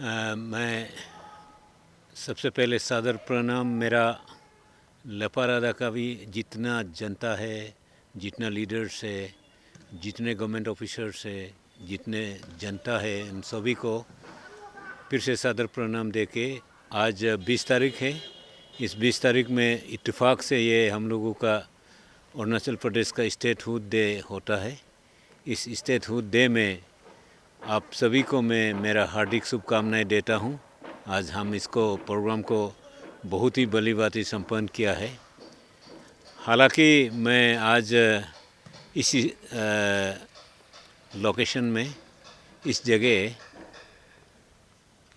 मैं सबसे पहले सादर प्रणाम मेरा लपारादा का भी जितना जनता है, जितना लीडर्स है, जितने गवर्नमेंट ऑफिसर्स है, जितने जनता है, इन सभी को फिर से सादर प्रणाम दे के आज 20 तारीख है। इस 20 तारीख में इत्तेफाक से ये हम लोगों का अरुणाचल प्रदेश का स्टेटहुड डे होता है। इस स्टेटहुड डे में आप सभी को मैं मेरा हार्दिक शुभकामनाएं देता हूं। आज हम इसको प्रोग्राम को बहुत ही भली-भांति संपन्न किया है। हालांकि मैं आज इसी लोकेशन में इस जगह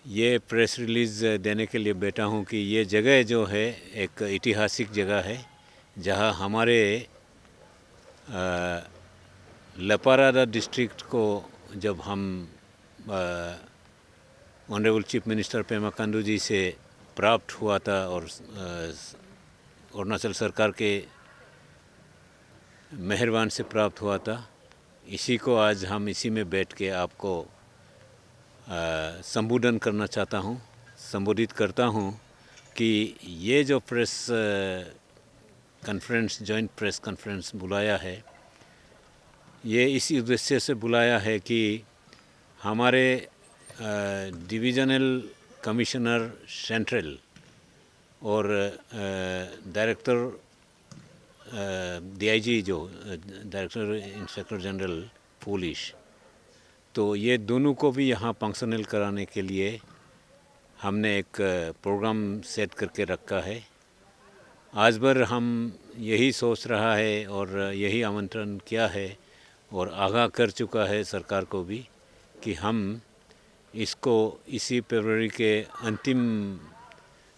ये प्रेस रिलीज़ देने के लिए बैठा हूं कि ये जगह जो है एक ऐतिहासिक जगह है, जहां हमारे लपारादा डिस्ट्रिक्ट को जब हम honourable chief minister Pema Khandu ji से प्राप्त हुआ था और अरुणाचल सरकार के मेहरबान से प्राप्त हुआ था, इसी को आज हम इसी में बैठ के आपको संबोधन करना चाहता हूँ, संबोधित करता हूँ कि ये जो press conference, joint press conference बुलाया है, ये इस उद्देश्य से बुलाया है कि हमारे डिविजनल कमिश्नर सेंट्रल और डायरेक्टर डीआईजी जो डायरेक्टर इंस्पेक्टर जनरल पुलिस, तो ये दोनों को भी यहाँ फंक्शनल कराने के लिए हमने एक प्रोग्राम सेट करके रखा है। आज भर हम यही सोच रहा है और यही आमंत्रण किया है और आगाह कर चुका है सरकार को भी कि हम इसको इसी फरवरी के अंतिम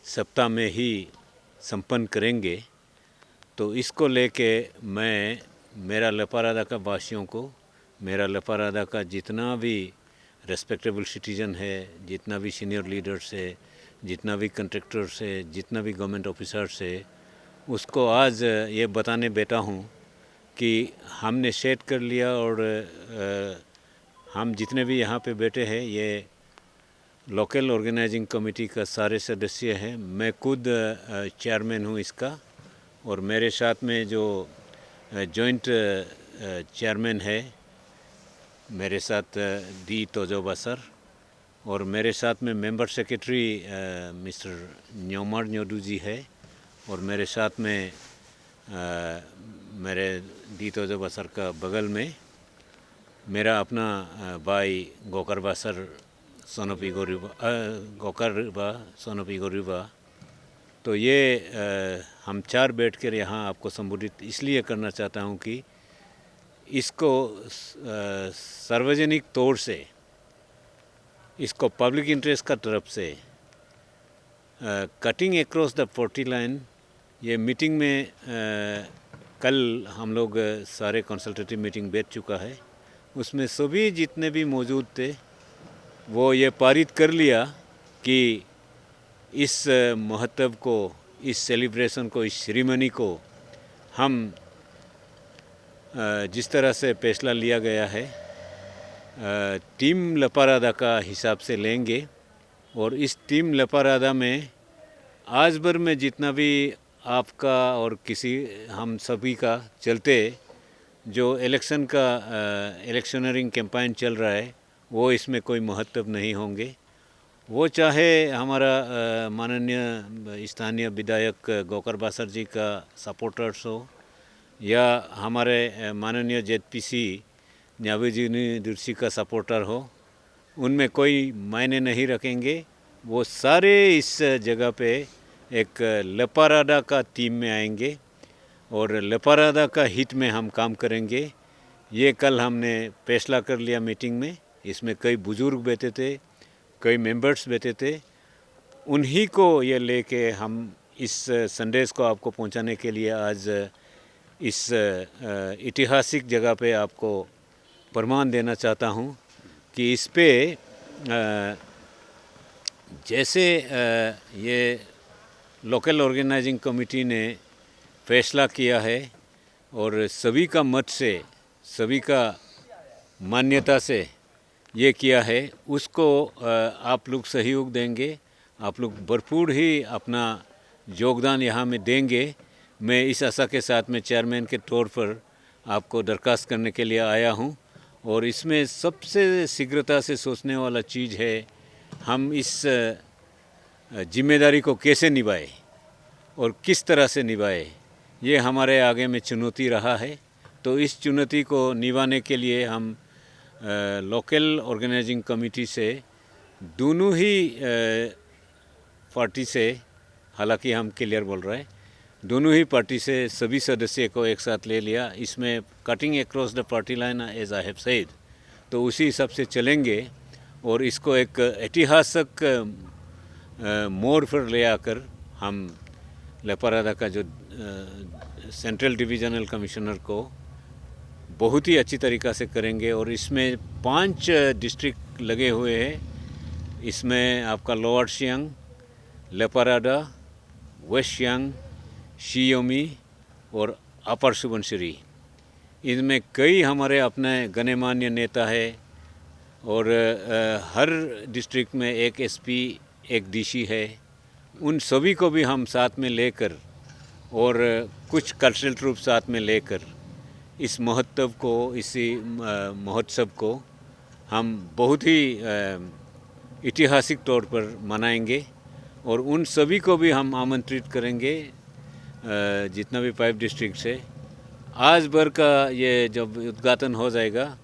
सप्ताह में ही संपन्न करेंगे। तो इसको लेके मैं मेरा लपारादा का वासियों को, मेरा लपारादा का जितना भी रेस्पेक्टेबल सिटीज़न है, जितना भी सीनियर लीडर्स है, जितना भी कंट्रैक्टर्स है, जितना भी गवर्नमेंट ऑफिसर्स है, उसको आज ये बताने बैठा हूँ कि हमने सेट कर लिया और हम जितने भी यहाँ पे बैठे हैं ये लोकल ऑर्गेनाइजिंग कमेटी का सारे सदस्य हैं। मैं खुद चेयरमैन हूँ इसका और मेरे साथ में जो जॉइंट चेयरमैन है मेरे साथ डी तोजोबा सर और मेरे साथ में मेंबर सेक्रेटरी मिस्टर न्योमर न्योडू जी है और मेरे साथ में मेरे डी तोजोबा सर का बगल में मेरा अपना भाई गोकरबा सर सोनोपी गोकरबा सोनोपी गोरीबा। तो ये हम चार बैठ कर यहाँ आपको संबोधित इसलिए करना चाहता हूँ कि इसको सार्वजनिक तौर से इसको पब्लिक इंटरेस्ट का तरफ से कटिंग अक्रॉस द पोर्टी लाइन ये मीटिंग में कल हम लोग सारे कंसल्टेटिव मीटिंग बैठ चुका है। उसमें सभी जितने भी मौजूद थे वो ये पारित कर लिया कि इस महत्व को, इस सेलिब्रेशन को, इस सेरेमनी को हम जिस तरह से फैसला लिया गया है टीम लपारादा का हिसाब से लेंगे और इस टीम लपारादा में आज भर में जितना भी आपका और किसी हम सभी का चलते जो इलेक्शन का इलेक्शनरिंग कैंपेन चल रहा है वो इसमें कोई महत्व नहीं होंगे। वो चाहे हमारा माननीय स्थानीय विधायक गोकरबा सर जी का सपोर्टर्स हो या हमारे माननीय जेडपीसी न्यावीजीनी दुर्सी का सपोर्टर हो, उनमें कोई मायने नहीं रखेंगे। वो सारे इस जगह पे एक लपारादा का टीम में आएंगे और लपारादा का हित में हम काम करेंगे। ये कल हमने फैसला कर लिया मीटिंग में। इसमें कई बुजुर्ग बैठे थे, कई मेंबर्स बैठे थे, उन्हीं को ये लेके हम इस संदेश को आपको पहुंचाने के लिए आज इस ऐतिहासिक जगह पे आपको प्रमाण देना चाहता हूं कि इस पे जैसे ये लोकल ऑर्गेनाइजिंग कमेटी ने फैसला किया है और सभी का मत से, सभी का मान्यता से ये किया है उसको आप लोग सहयोग देंगे, आप लोग भरपूर ही अपना योगदान यहाँ में देंगे। मैं इस आशा के साथ में चेयरमैन के तौर पर आपको दरख्वास्त करने के लिए आया हूँ। और इसमें सबसे शीघ्रता से सोचने वाला चीज़ है हम इस जिम्मेदारी को कैसे निभाएं और किस तरह से निभाएं, ये हमारे आगे में चुनौती रहा है। तो इस चुनौती को निभाने के लिए हम लोकल ऑर्गेनाइजिंग कमेटी से दोनों ही पार्टी से, हालांकि हम क्लियर बोल रहे हैं, दोनों ही पार्टी से सभी सदस्य को एक साथ ले लिया। इसमें cutting across the party line as I have said, तो उसी हिसाब से चलेंगे और इसको एक ऐतिहासिक मोड़ पर ले आकर हम लेपारादा का जो सेंट्रल डिविजनल कमिश्नर को बहुत ही अच्छी तरीक़ा से करेंगे। और इसमें 5 डिस्ट्रिक्ट लगे हुए हैं। इसमें आपका लोअर सियांग, लेपारादा, वेस्ट सियांग, शियोमी और अपर सुबनसिरी, इनमें कई हमारे अपने गणमान्य नेता है। और हर डिस्ट्रिक्ट में एक एसपी, एक डीसी है। उन सभी को भी हम साथ में लेकर और कुछ कल्चरल ट्रूप साथ में लेकर इस महोत्सव को हम बहुत ही ऐतिहासिक तौर पर मनाएंगे। और उन सभी को भी हम आमंत्रित करेंगे, जितना भी 5 डिस्ट्रिक्ट है। आज भर का ये जब उद्घाटन हो जाएगा,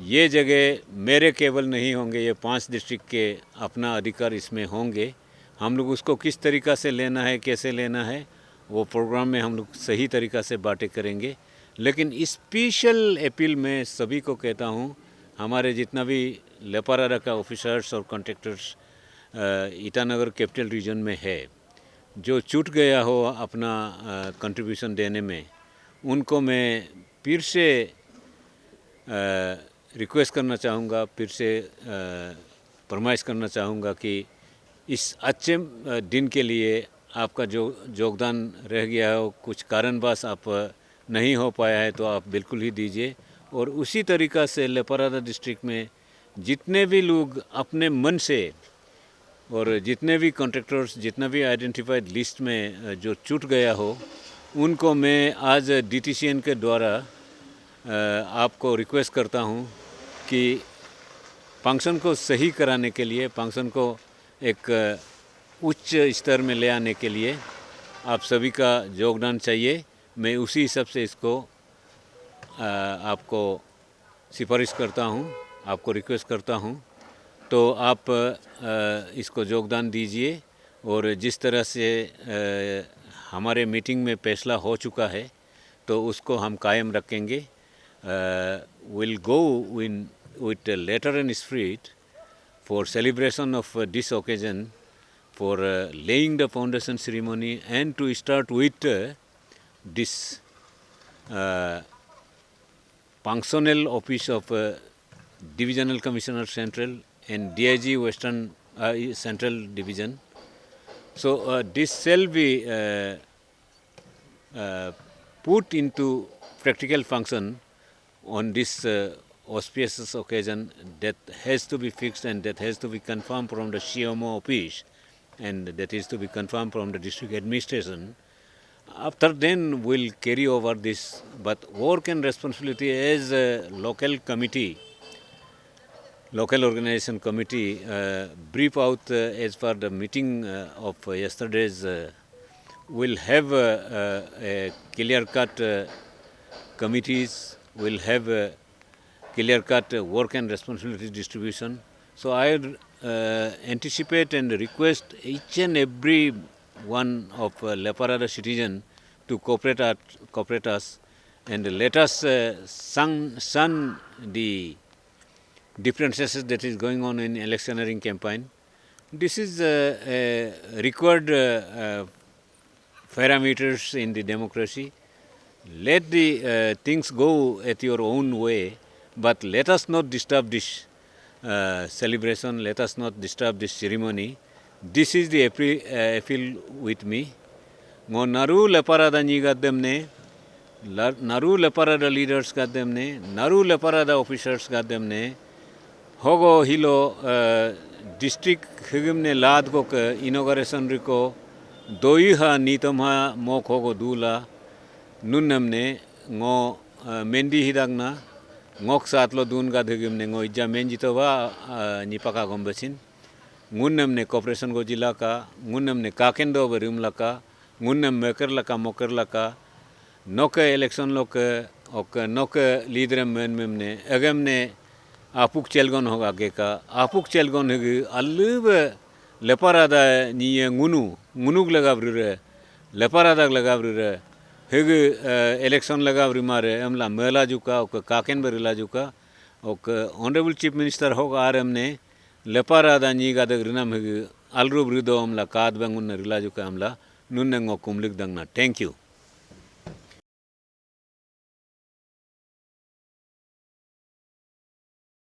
ये जगह मेरे केवल नहीं होंगे, ये 5 डिस्ट्रिक्ट के अपना अधिकार इसमें होंगे। हम लोग उसको किस तरीक़ा से लेना है, कैसे लेना है, वो प्रोग्राम में हम लोग सही तरीक़ा से बातें करेंगे। लेकिन स्पेशल अपील में सभी को कहता हूँ, हमारे जितना भी लेपारादा का ऑफिसर्स और कॉन्ट्रैक्टर्स ईटानगर कैपिटल रीजन में है, जो छूट गया हो अपना कंट्रीब्यूशन देने में, उनको मैं फिर से रिक्वेस्ट करना चाहूँगा, फिर से फरमाइश करना चाहूँगा कि इस अच्छे दिन के लिए आपका जो योगदान रह गया हो, कुछ कारणवश आप नहीं हो पाया है, तो आप बिल्कुल ही दीजिए। और उसी तरीक़ा से लेपारादा डिस्ट्रिक्ट में जितने भी लोग अपने मन से और जितने भी कॉन्ट्रैक्टर्स, जितना भी आइडेंटिफाइड लिस्ट में जो छूट गया हो, उनको मैं आज डीटीसीएन के द्वारा आपको रिक्वेस्ट करता हूँ कि फंक्शन को सही कराने के लिए, फंक्शन को एक उच्च स्तर में ले आने के लिए आप सभी का योगदान चाहिए। मैं उसी हिसाब से इसको आपको सिफारिश करता हूँ, आपको रिक्वेस्ट करता हूँ। तो आप इसको योगदान दीजिए। और जिस तरह से हमारे मीटिंग में फैसला हो चुका है, तो उसको हम कायम रखेंगे। Will go with a letter and spirit for celebration of this occasion, for laying the foundation ceremony, and to start with this functional office of Divisional Commissioner Central and DIG Western Central Division. So this shall be put into practical function on this auspicious occasion that has to be fixed and that has to be confirmed from the CMO office, and that is to be confirmed from the district administration. After then we'll carry over this, but work and responsibility as a local committee, local organization committee, brief out as per the meeting of yesterday's, we'll have a clear-cut committees, we'll have a clear-cut work and responsibility distribution. So I anticipate and request each and every one of Leparada citizen to cooperate us, and let us shun the differences that is going on in electioneering campaign. This is required parameters in the democracy. Let the things go at your own way, but let us not disturb this celebration, let us not disturb this ceremony. This is the appeal with me. Ngo naru Leparada nigademne, naru Leparada leaders gademne, naru Leparada officers gademne, होगो हिलो district हिगमने लाद को inauguration रिको दोई हा नीतम हा mock होगो दूला नुन्नमने ngो Mendy हिदागना ngok सातलो Doon का हिगमने ngो Itza Meiji तो वा निपका गोम्बसिन ngunnamne कॉर्पोरेशन को जिला का ngunnamne काकेंदो बरिमला का ngunnam मेकरला का मोकरला का नोके इलेक्शन लोक ओक नोके लीडर मेनमेमने अगमने आपुक चेलगोन होगा के का आपुक चेलगोन हगी अल्लुब लेपरादा निये ngunuग लगाब्रे लेपरादा लगाब्रे हगी इलेक्शन लगाब्रे मारे अमला मेला जुका ओक काकेन बरिला जुका ओक ऑनरेबल चीफ मिनिस्टर होगा आरमने लेपरादा नीगा दगरिनाम हगी अलरूब रिदो अमला काद बंगुन रिला जुका अमला नुन्नंगो कुमलिक दंगना थैंक यू।